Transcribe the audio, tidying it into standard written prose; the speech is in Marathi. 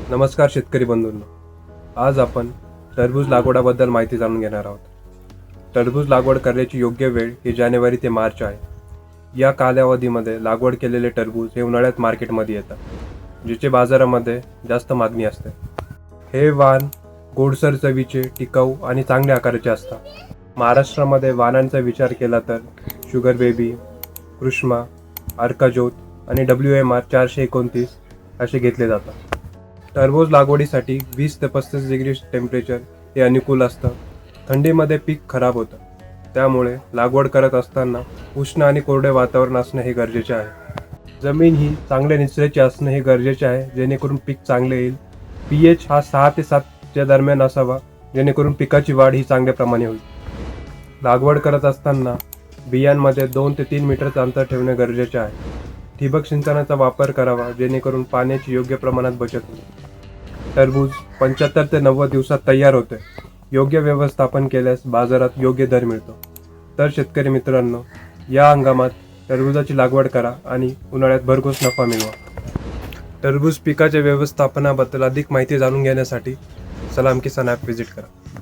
नमस्कार शेतकरी बंधूंनो, आज आपण टरबूज लागवडाबद्दल माहिती जाणून घेणार आहोत. टरबूज लागवड करण्याची योग्य वेळ ही जानेवारी ते मार्च आहे. या कालावधीमध्ये लागवड केलेले टरबूज हे उन्हाळ्यात मार्केटमध्ये येतात, जिचे बाजारामध्ये जास्त मागणी असते. हे वाण गोडसर चवीचे, टिकाऊ आणि चांगल्या आकाराचे असतात. महाराष्ट्रामध्ये वाणांचा विचार केला तर शुगर बेबी, कृष्णा, अर्काज्योत आणि WMR 429 असे घेतले जातात. टरबूज लागवडीसाठी 20 ते 35 डिग्री टेम्परेचर हे अनुकूल असतं. थंडीमध्ये पीक खराब होतं, त्यामुळे लागवड करत असताना उष्ण आणि कोरडे वातावरण असणे हे गरजेचे आहे. जमीन ही चांगल्या निचऱ्याची असणे हे गरजेचे आहे, जेणेकरून पीक चांगले येईल. pH हा 6 ते 7 च्या दरम्यान असावा, जेणेकरून पिकाची वाढ ही चांगल्या प्रमाणे होईल. लागवड करत असताना बियांमध्ये 2 ते 3 मीटरचं अंतर ठेवणे गरजेचे आहे. ठिबक सिंचनाचा वापर करावा, जेणेकरून पाण्याची योग्य प्रमाणात बचत होईल. टरबूज 75 ते 90 दिवसात तयार होते. योग्य व्यवस्थापन केल्यास बाजारात योग्य दर मिळतो. तर शेतकरी मित्रांनो, या हंगामात टरबूजाची लागवड करा आणि उन्हाळ्यात भरघोस नफा मिळवा. टरबूज पिकाच्या व्यवस्थापनाबद्दल अधिक माहिती जाणून घेण्यासाठी सलाम किसान ॲप व्हिजिट करा.